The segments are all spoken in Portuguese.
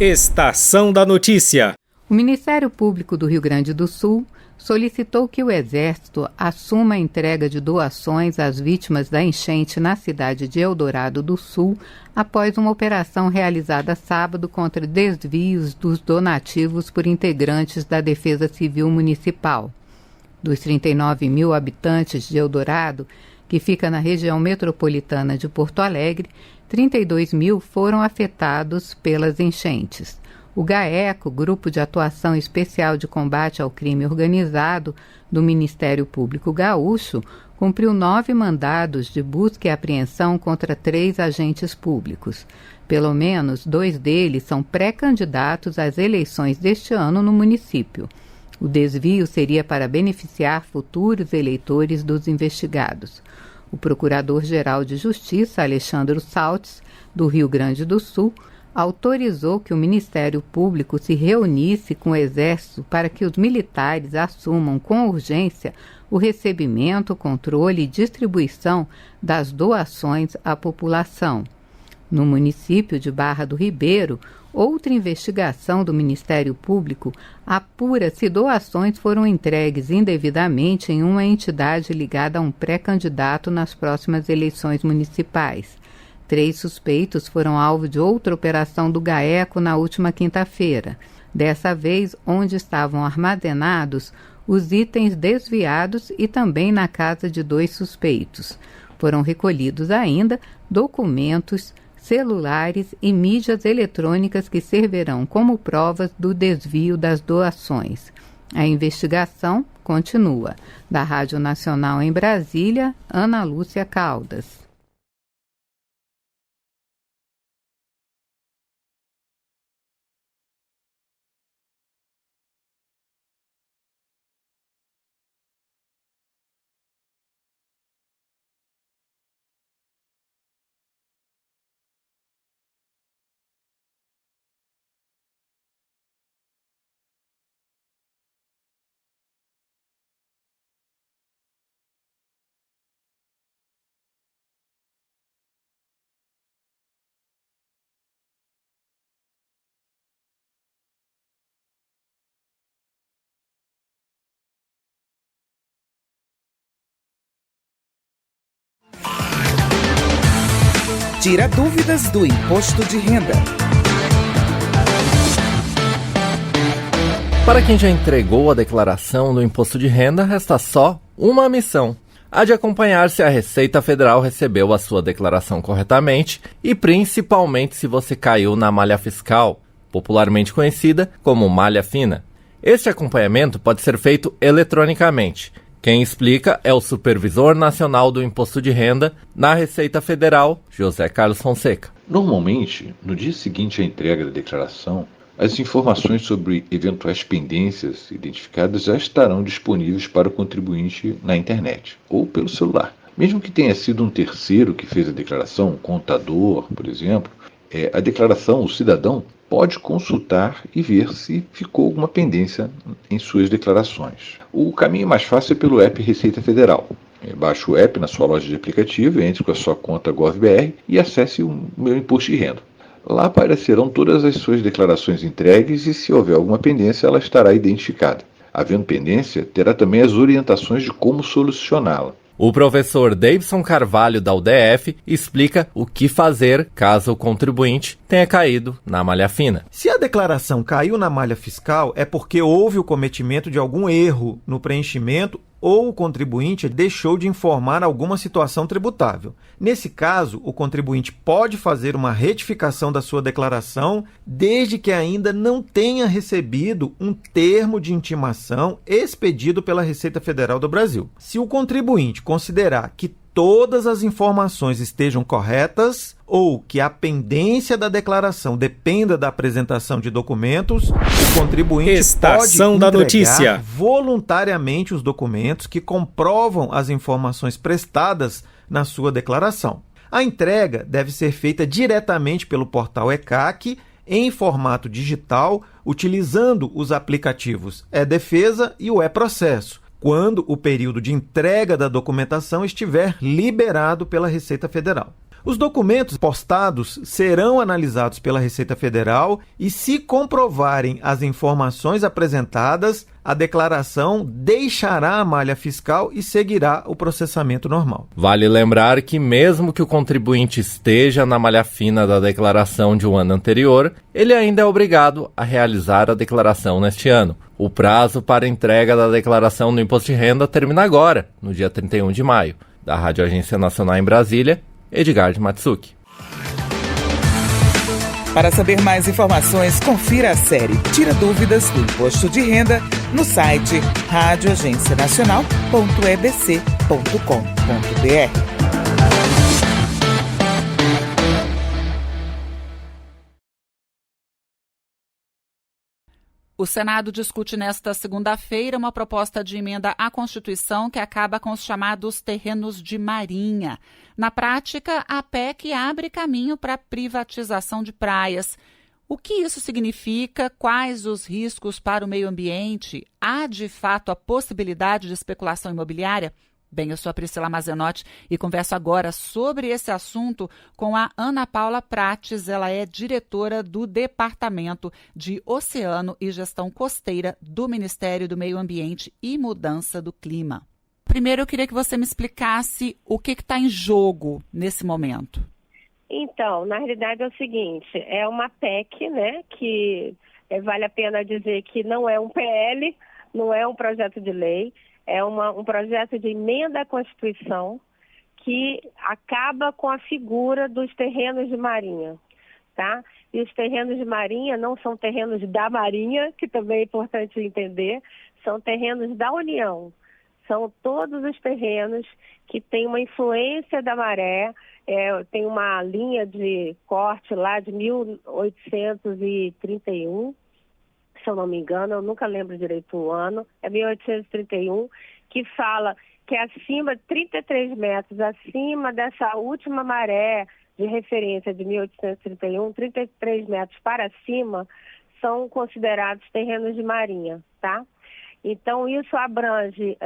Estação da Notícia. O Ministério Público do Rio Grande do Sul solicitou que o Exército assuma a entrega de doações às vítimas da enchente na cidade de Eldorado do Sul após uma operação realizada sábado contra desvios dos donativos por integrantes da Defesa Civil Municipal. Dos 39 mil habitantes de Eldorado, que fica na região metropolitana de Porto Alegre, 32 mil foram afetados pelas enchentes. O GAECO, Grupo de Atuação Especial de Combate ao Crime Organizado do Ministério Público Gaúcho, cumpriu 9 mandados de busca e apreensão contra 3 agentes públicos. Pelo menos 2 deles são pré-candidatos às eleições deste ano no município. O desvio seria para beneficiar futuros eleitores dos investigados. O Procurador-Geral de Justiça, Alexandre Saltes, do Rio Grande do Sul, autorizou que o Ministério Público se reunisse com o Exército para que os militares assumam com urgência o recebimento, controle e distribuição das doações à população. No município de Barra do Ribeiro, outra investigação do Ministério Público apura se doações foram entregues indevidamente em uma entidade ligada a um pré-candidato nas próximas eleições municipais. 3 suspeitos foram alvo de outra operação do GAECO na última quinta-feira. Dessa vez, onde estavam armazenados os itens desviados e também na casa de 2 suspeitos. Foram recolhidos ainda documentos, celulares e mídias eletrônicas que servirão como provas do desvio das doações. A investigação continua. Da Rádio Nacional em Brasília, Ana Lúcia Caldas. Tira dúvidas do imposto de renda. Para quem já entregou a declaração do imposto de renda, resta só uma missão: a de acompanhar se a Receita Federal recebeu a sua declaração corretamente e principalmente se você caiu na malha fiscal, popularmente conhecida como malha fina. Este acompanhamento pode ser feito eletronicamente. Quem explica é o Supervisor Nacional do Imposto de Renda na Receita Federal, José Carlos Fonseca. Normalmente, no dia seguinte à entrega da declaração, as informações sobre eventuais pendências identificadas já estarão disponíveis para o contribuinte na internet ou pelo celular. Mesmo que tenha sido um terceiro que fez a declaração, um contador, por exemplo, a declaração, o cidadão pode consultar e ver se ficou alguma pendência em suas declarações. O caminho mais fácil é pelo app Receita Federal. Baixe o app na sua loja de aplicativo, entre com a sua conta GovBR e acesse o Meu Imposto de Renda. Lá aparecerão todas as suas declarações entregues e, se houver alguma pendência, ela estará identificada. Havendo pendência, terá também as orientações de como solucioná-la. O professor Davidson Carvalho, da UDF, explica o que fazer caso o contribuinte tenha caído na malha fina. Se a declaração caiu na malha fiscal, é porque houve o cometimento de algum erro no preenchimento ou o contribuinte deixou de informar alguma situação tributável. Nesse caso, o contribuinte pode fazer uma retificação da sua declaração desde que ainda não tenha recebido um termo de intimação expedido pela Receita Federal do Brasil. Se o contribuinte considerar que todas as informações estejam corretas ou que a pendência da declaração dependa da apresentação de documentos, o contribuinte Estação da Notícia. Voluntariamente os documentos que comprovam as informações prestadas na sua declaração. A entrega deve ser feita diretamente pelo portal ECAC em formato digital, utilizando os aplicativos e-Defesa e o e-Processo, quando o período de entrega da documentação estiver liberado pela Receita Federal. Os documentos postados serão analisados pela Receita Federal e, se comprovarem as informações apresentadas, a declaração deixará a malha fiscal e seguirá o processamento normal. Vale lembrar que mesmo que o contribuinte esteja na malha fina da declaração de um ano anterior, ele ainda é obrigado a realizar a declaração neste ano. O prazo para entrega da declaração do Imposto de Renda termina agora, no dia 31 de maio. Da Rádio Agência Nacional em Brasília, Edgar de Matsuki. Para saber mais informações, confira a série Tira Dúvidas do Imposto de Renda no site radioagencianacional.ebc.com.br. O Senado discute nesta segunda-feira uma proposta de emenda à Constituição que acaba com os chamados terrenos de marinha. Na prática, a PEC abre caminho para a privatização de praias. O que isso significa? Quais os riscos para o meio ambiente? Há, de fato, a possibilidade de especulação imobiliária? Bem, eu sou a Priscila Mazenotti e converso agora sobre esse assunto com a Ana Paula Prates. Ela é diretora do Departamento de Oceano e Gestão Costeira do Ministério do Meio Ambiente e Mudança do Clima. Primeiro, eu queria que você me explicasse o que está em jogo nesse momento. Então, na realidade é o seguinte, é uma PEC, né, que vale a pena dizer que não é um PL, não é um projeto de lei, é um projeto de emenda à Constituição que acaba com a figura dos terrenos de marinha, tá? E os terrenos de marinha não são terrenos da Marinha, que também é importante entender, são terrenos da União. São todos os terrenos que têm uma influência da maré, tem uma linha de corte lá de 1831, se eu não me engano, eu nunca lembro direito o ano, é 1831, que fala que acima de 33 metros, acima dessa última maré de referência de 1831, 33 metros para cima, são considerados terrenos de marinha, tá? Então, isso abrange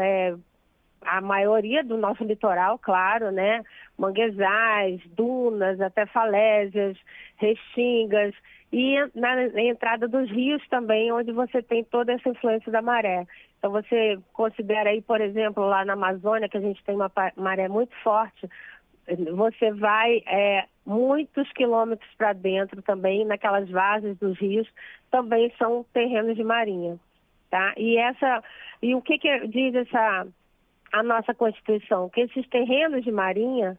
a maioria do nosso litoral, claro, né? Manguezais, dunas, até falésias, restingas, e na entrada dos rios também, onde você tem toda essa influência da maré. Então, você considera aí, por exemplo, lá na Amazônia, que a gente tem uma maré muito forte, você vai muitos quilômetros para dentro também, naquelas várzeas dos rios, também são terrenos de marinha, tá? E o que diz a nossa Constituição? Que esses terrenos de marinha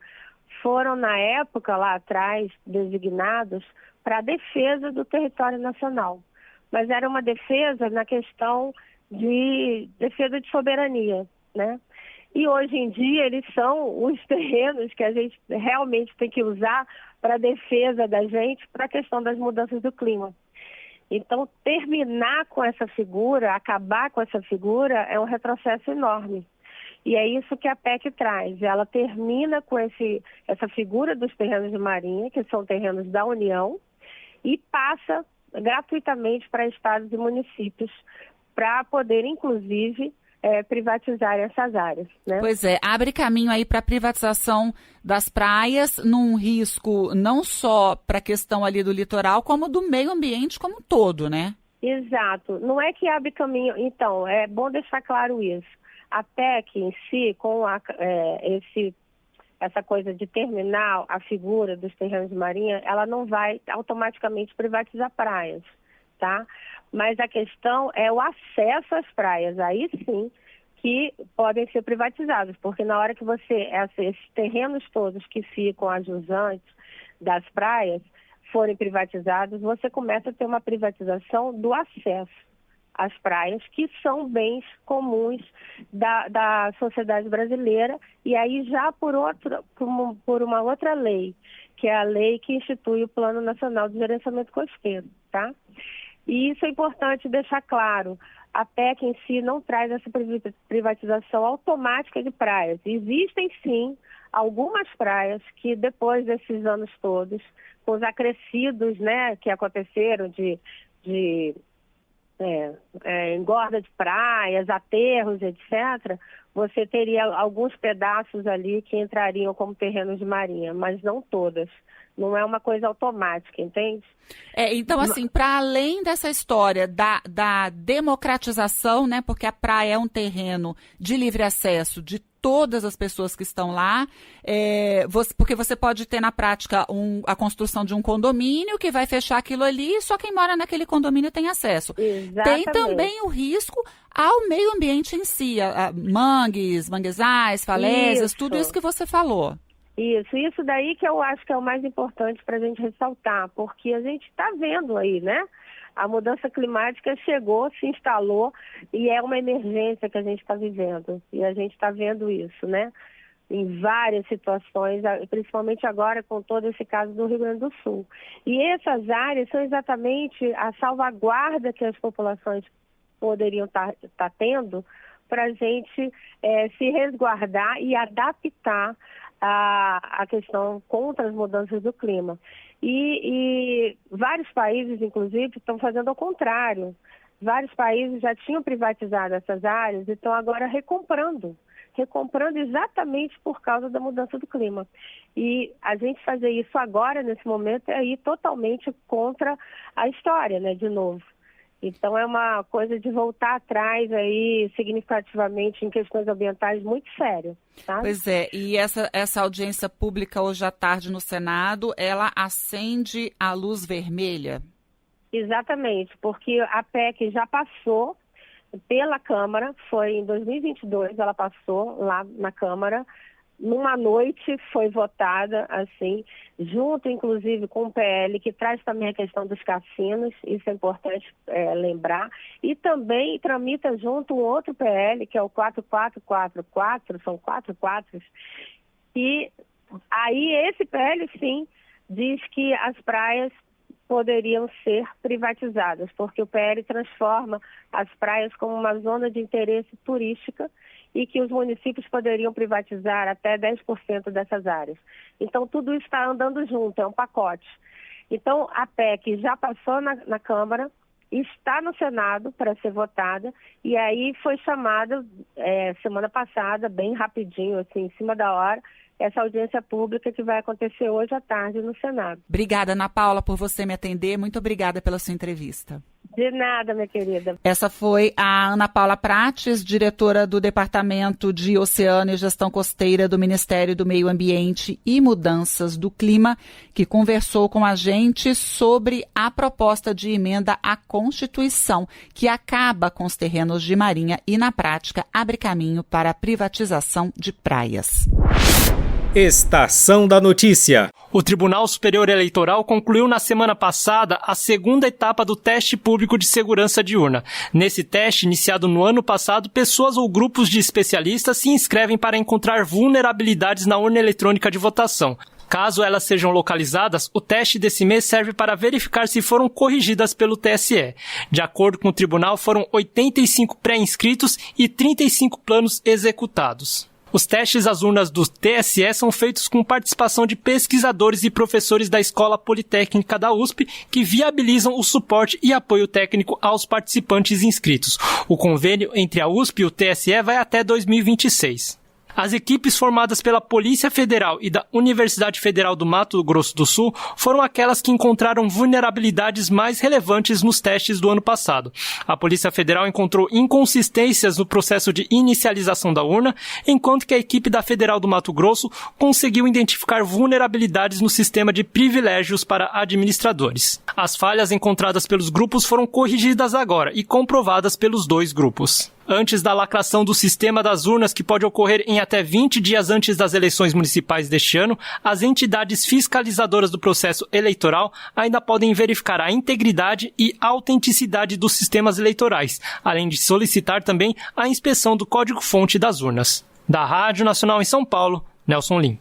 foram, na época, lá atrás, designados para a defesa do território nacional. Mas era uma defesa na questão de defesa de soberania, né? E hoje em dia eles são os terrenos que a gente realmente tem que usar para a defesa da gente, para a questão das mudanças do clima. Então, terminar com essa figura, acabar com essa figura, é um retrocesso enorme. E é isso que a PEC traz. Ela termina com essa figura dos terrenos de marinha, que são terrenos da União, e passa gratuitamente para estados e municípios, para poder, inclusive, privatizar essas áreas, né? Pois é, abre caminho aí para a privatização das praias, num risco não só para a questão ali do litoral, como do meio ambiente como um todo, né? Exato. Não é que abre caminho... Então, é bom deixar claro isso. A PEC em si, com essa coisa de terminar a figura dos terrenos de marinha, ela não vai automaticamente privatizar praias, tá? Mas a questão é o acesso às praias, aí sim que podem ser privatizados, porque na hora que esses terrenos todos que ficam adjusantes das praias forem privatizados, você começa a ter uma privatização do acesso às praias, que são bens comuns da sociedade brasileira, e aí já por uma outra lei, que é a lei que institui o Plano Nacional de Gerenciamento Costeiro, tá? E isso é importante deixar claro. A PEC em si não traz essa privatização automática de praias. Existem, sim, algumas praias que, depois desses anos todos, com os acrescidos, né, que aconteceram de engorda de praias, aterros, etc., você teria alguns pedaços ali que entrariam como terrenos de marinha, mas não todas. Não é uma coisa automática, entende? Então, assim, para além dessa história da democratização, né, porque a praia é um terreno de livre acesso de todas as pessoas que estão lá, porque você pode ter na prática a construção de um condomínio que vai fechar aquilo ali e só quem mora naquele condomínio tem acesso. Exatamente. Tem também o risco ao meio ambiente em si, a manguezais, falésias, tudo isso que você falou. Isso daí que eu acho que é o mais importante para a gente ressaltar, porque a gente está vendo aí, né? A mudança climática chegou, se instalou e é uma emergência que a gente está vivendo. E a gente está vendo isso, né? Em várias situações, principalmente agora com todo esse caso do Rio Grande do Sul. E essas áreas são exatamente a salvaguarda que as populações poderiam estar tendo para a gente se resguardar e adaptar a questão contra as mudanças do clima. E vários países, inclusive, estão fazendo ao contrário. Vários países já tinham privatizado essas áreas e estão agora recomprando exatamente por causa da mudança do clima. E a gente fazer isso agora, nesse momento, é ir totalmente contra a história, né, de novo. Então é uma coisa de voltar atrás aí significativamente em questões ambientais muito sério, tá? Pois é, e essa audiência pública hoje à tarde no Senado, ela acende a luz vermelha? Exatamente, porque a PEC já passou pela Câmara, foi em 2022, ela passou lá na Câmara. Numa noite foi votada, assim, junto, inclusive, com o PL, que traz também a questão dos cassinos, isso é importante lembrar, e também tramita junto um outro PL, que é o 4444, são 4 quatros, e aí esse PL, sim, diz que as praias poderiam ser privatizadas, porque o PL transforma as praias como uma zona de interesse turística e que os municípios poderiam privatizar até 10% dessas áreas. Então, tudo isso está andando junto, é um pacote. Então, a PEC já passou na Câmara, está no Senado para ser votada, e aí foi chamada, semana passada, bem rapidinho, assim, em cima da hora, essa audiência pública que vai acontecer hoje à tarde no Senado. Obrigada, Ana Paula, por você me atender. Muito obrigada pela sua entrevista. De nada, minha querida. Essa foi a Ana Paula Prates, diretora do Departamento de Oceano e Gestão Costeira do Ministério do Meio Ambiente e Mudanças do Clima, que conversou com a gente sobre a proposta de emenda à Constituição, que acaba com os terrenos de marinha e, na prática, abre caminho para a privatização de praias. Estação da Notícia. O Tribunal Superior Eleitoral concluiu na semana passada a segunda etapa do teste público de segurança de urna. Nesse teste, iniciado no ano passado, pessoas ou grupos de especialistas se inscrevem para encontrar vulnerabilidades na urna eletrônica de votação. Caso elas sejam localizadas, o teste desse mês serve para verificar se foram corrigidas pelo TSE. De acordo com o tribunal, foram 85 pré-inscritos e 35 planos executados. Os testes às urnas do TSE são feitos com participação de pesquisadores e professores da Escola Politécnica da USP, que viabilizam o suporte e apoio técnico aos participantes inscritos. O convênio entre a USP e o TSE vai até 2026. As equipes formadas pela Polícia Federal e da Universidade Federal do Mato Grosso do Sul foram aquelas que encontraram vulnerabilidades mais relevantes nos testes do ano passado. A Polícia Federal encontrou inconsistências no processo de inicialização da urna, enquanto que a equipe da Federal do Mato Grosso conseguiu identificar vulnerabilidades no sistema de privilégios para administradores. As falhas encontradas pelos grupos foram corrigidas agora e comprovadas pelos dois grupos. Antes da lacração do sistema das urnas, que pode ocorrer em até 20 dias antes das eleições municipais deste ano, as entidades fiscalizadoras do processo eleitoral ainda podem verificar a integridade e autenticidade dos sistemas eleitorais, além de solicitar também a inspeção do código-fonte das urnas. Da Rádio Nacional em São Paulo, Nelson Lim.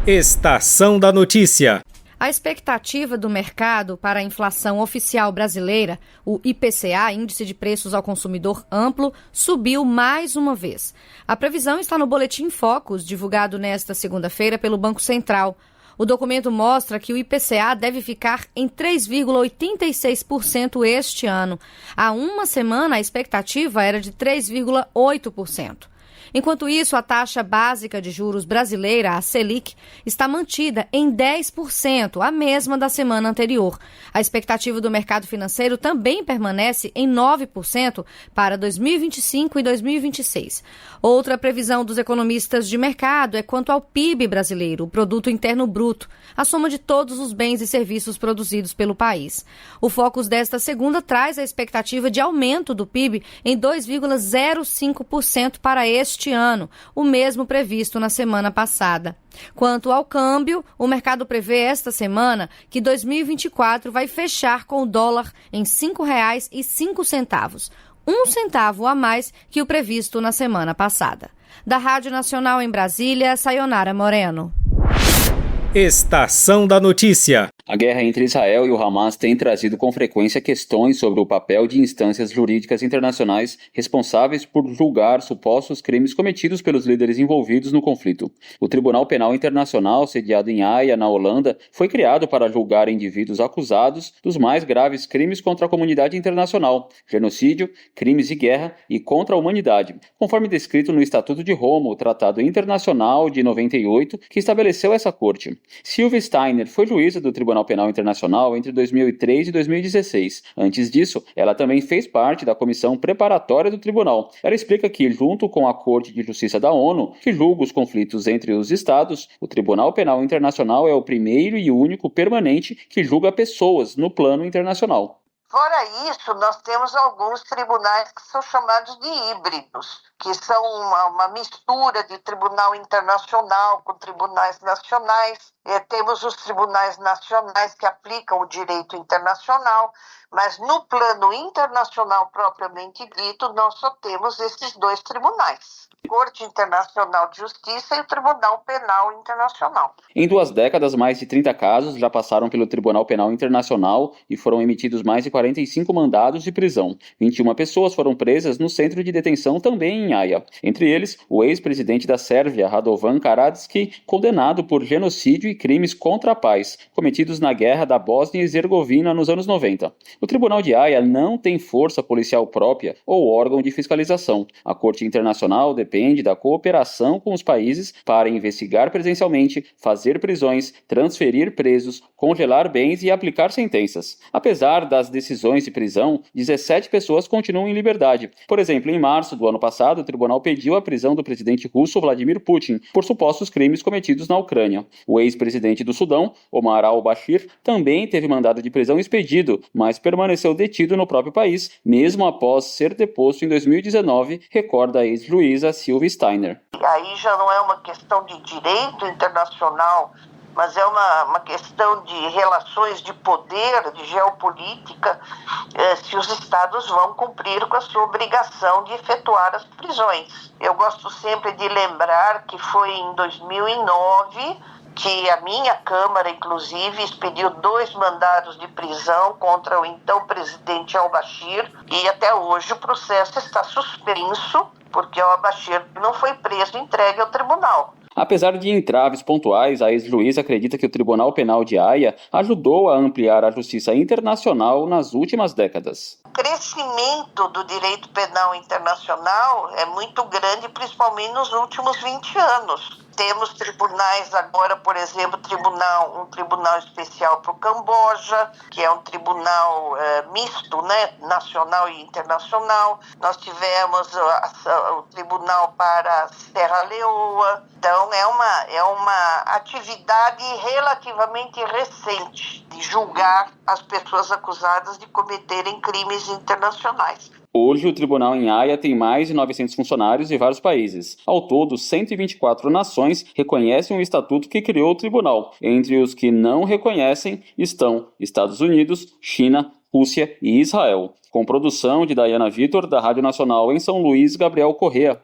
Estação da Notícia. A expectativa do mercado para a inflação oficial brasileira, o IPCA, Índice de Preços ao Consumidor Amplo, subiu mais uma vez. A previsão está no Boletim Focus, divulgado nesta segunda-feira pelo Banco Central. O documento mostra que o IPCA deve ficar em 3,86% este ano. Há uma semana, a expectativa era de 3,8%. Enquanto isso, a taxa básica de juros brasileira, a Selic, está mantida em 10%, a mesma da semana anterior. A expectativa do mercado financeiro também permanece em 9% para 2025 e 2026. Outra previsão dos economistas de mercado é quanto ao PIB brasileiro, o Produto Interno Bruto, a soma de todos os bens e serviços produzidos pelo país. O Focus desta segunda traz a expectativa de aumento do PIB em 2,05% para este ano, o mesmo previsto na semana passada. Quanto ao câmbio, o mercado prevê esta semana que 2024 vai fechar com o dólar em R$ 5,05, 1 centavo a mais que o previsto na semana passada. Da Rádio Nacional em Brasília, Sayonara Moreno. Estação da Notícia. A guerra entre Israel e o Hamas tem trazido com frequência questões sobre o papel de instâncias jurídicas internacionais responsáveis por julgar supostos crimes cometidos pelos líderes envolvidos no conflito. O Tribunal Penal Internacional, sediado em Haia, na Holanda, foi criado para julgar indivíduos acusados dos mais graves crimes contra a comunidade internacional, genocídio, crimes de guerra e contra a humanidade, conforme descrito no Estatuto de Roma, o Tratado Internacional de 98, que estabeleceu essa corte. Sylvia Steiner foi juíza do Tribunal Penal Internacional entre 2003 e 2016. Antes disso, ela também fez parte da comissão preparatória do tribunal. Ela explica que, junto com a Corte de Justiça da ONU, que julga os conflitos entre os estados, o Tribunal Penal Internacional é o primeiro e único permanente que julga pessoas no plano internacional. Fora isso, nós temos alguns tribunais que são chamados de híbridos, que são uma mistura de tribunal internacional com tribunais nacionais. Temos os tribunais nacionais que aplicam o direito internacional, mas no plano internacional propriamente dito, nós só temos esses dois tribunais. Corte Internacional de Justiça e o Tribunal Penal Internacional. Em 2 décadas, mais de 30 casos já passaram pelo Tribunal Penal Internacional e foram emitidos mais de 45 mandados de prisão. 21 pessoas foram presas no centro de detenção também em Haia. Entre eles, o ex-presidente da Sérvia, Radovan Karadzic, condenado por genocídio e crimes contra a paz, cometidos na Guerra da Bósnia e Herzegovina nos anos 90. O Tribunal de Haia não tem força policial própria ou órgão de fiscalização. A Corte Internacional depende da cooperação com os países para investigar presencialmente, fazer prisões, transferir presos, congelar bens e aplicar sentenças. Apesar das decisões de prisão, 17 pessoas continuam em liberdade. Por exemplo, em março do ano passado, o tribunal pediu a prisão do presidente russo Vladimir Putin por supostos crimes cometidos na Ucrânia. O ex-presidente do Sudão, Omar al-Bashir, também teve mandado de prisão expedido, mas permaneceu detido no próprio país, mesmo após ser deposto em 2019, recorda a ex-juíza Sylvia Steiner. Aí já não é uma questão de direito internacional, mas é uma questão de relações de poder, de geopolítica, se os estados vão cumprir com a sua obrigação de efetuar as prisões. Eu gosto sempre de lembrar que foi em 2009 que a minha Câmara, inclusive, expediu 2 mandados de prisão contra o então presidente al-Bashir e até hoje o processo está suspenso porque o al-Bashir não foi preso e entregue ao tribunal. Apesar de entraves pontuais, a ex-juíza acredita que o Tribunal Penal de Haia ajudou a ampliar a justiça internacional nas últimas décadas. O crescimento do direito penal internacional é muito grande, principalmente nos últimos 20 anos. Temos tribunais agora, por exemplo, um tribunal especial para o Camboja, que é um tribunal misto, né, nacional e internacional. Nós tivemos o tribunal para Serra Leoa. Então, é uma atividade relativamente recente de julgar as pessoas acusadas de cometerem crimes internacionais. Hoje, o tribunal em Haia tem mais de 900 funcionários de vários países. Ao todo, 124 nações reconhecem o estatuto que criou o tribunal. Entre os que não reconhecem estão Estados Unidos, China, Rússia e Israel. Com produção de Dayana Vitor, da Rádio Nacional em São Luís, Gabriel Correa.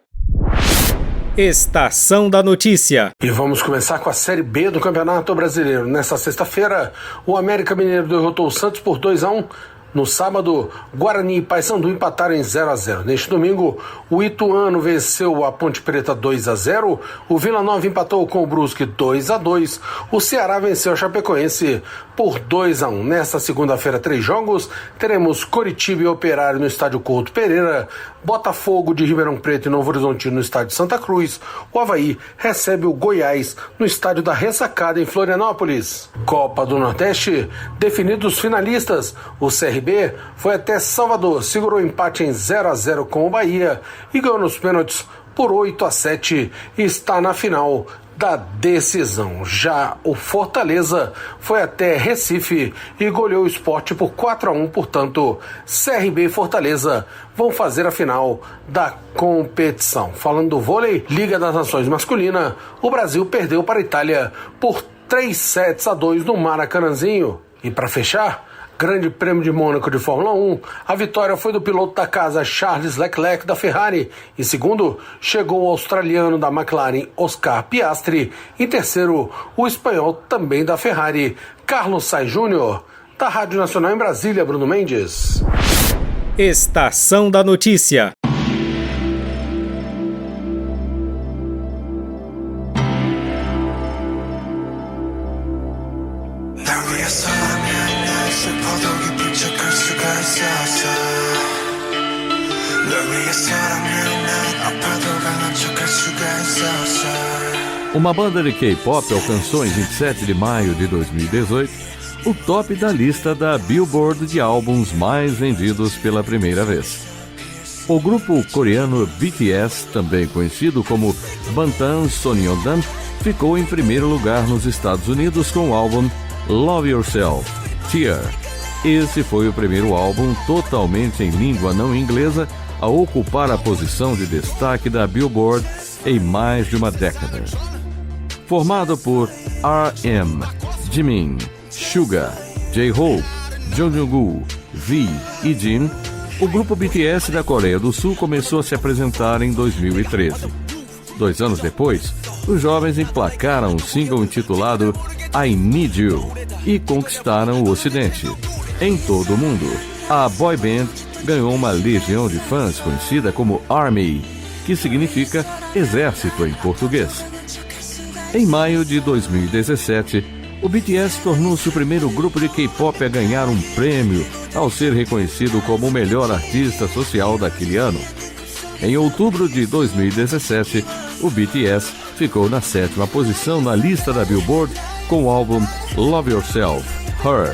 Estação da Notícia. E vamos começar com a Série B do Campeonato Brasileiro. Nesta sexta-feira, o América Mineiro derrotou o Santos por 2-1 No sábado, Guarani e Paysandu empataram em 0-0. Neste domingo, o Ituano venceu a Ponte Preta 2-0, o Vila Nova empatou com o Brusque 2-2, o Ceará venceu a Chapecoense por 2-1. Nesta segunda-feira, 3 jogos, teremos Coritiba e Operário no estádio Couto Pereira, Botafogo de Ribeirão Preto e Novo Horizontino no estádio Santa Cruz, o Avaí recebe o Goiás no estádio da Ressacada em Florianópolis. Copa do Nordeste, definidos os finalistas, o CRB foi até Salvador, segurou o empate em 0-0 com o Bahia e ganhou nos pênaltis por 8-7 e está na final da decisão. Já o Fortaleza foi até Recife e goleou o Sport por 4-1, portanto, CRB e Fortaleza vão fazer a final da competição. Falando do vôlei, Liga das Nações Masculina, o Brasil perdeu para a Itália por 3-2 no Maracanãzinho. E para fechar, Grande Prêmio de Mônaco de Fórmula 1, a vitória foi do piloto da casa Charles Leclerc da Ferrari. Em segundo, chegou o australiano da McLaren Oscar Piastri. Em terceiro, o espanhol também da Ferrari, Carlos Sainz Jr. Da Rádio Nacional em Brasília, Bruno Mendes. Estação da Notícia. Uma banda de K-pop alcançou em 27 de maio de 2018 o top da lista da Billboard de álbuns mais vendidos pela primeira vez. O grupo coreano BTS, também conhecido como Bangtan Sonyeondan, ficou em primeiro lugar nos Estados Unidos com o álbum Love Yourself, Tear. Esse foi o primeiro álbum totalmente em língua não inglesa a ocupar a posição de destaque da Billboard em mais de uma década. Formado por RM, Jimin, Suga, J-Hope, Jungkook, V e Jin, o grupo BTS da Coreia do Sul começou a se apresentar em 2013. 2 anos depois, os jovens emplacaram um single intitulado I Need You e conquistaram o Ocidente. Em todo o mundo, a boy band ganhou uma legião de fãs conhecida como ARMY, que significa exército em português. Em maio de 2017, o BTS tornou-se o primeiro grupo de K-pop a ganhar um prêmio ao ser reconhecido como o melhor artista social daquele ano. Em outubro de 2017, o BTS ficou na 7ª posição na lista da Billboard com o álbum Love Yourself, Her.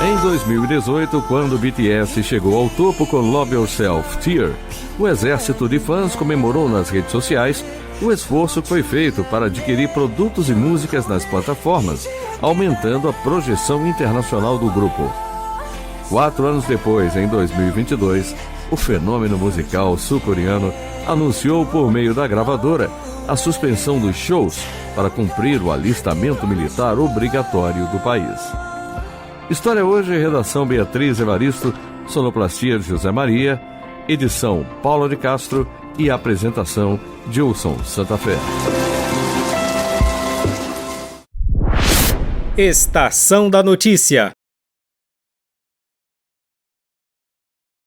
Em 2018, quando o BTS chegou ao topo com Love Yourself, Tear, o exército de fãs comemorou nas redes sociais o esforço que foi feito para adquirir produtos e músicas nas plataformas, aumentando a projeção internacional do grupo. 4 anos depois, em 2022, o fenômeno musical sul-coreano anunciou por meio da gravadora a suspensão dos shows para cumprir o alistamento militar obrigatório do país. História hoje, redação Beatriz Evaristo, sonoplastia de José Maria, edição Paula de Castro e apresentação Gilson Santa Fé. Estação da Notícia.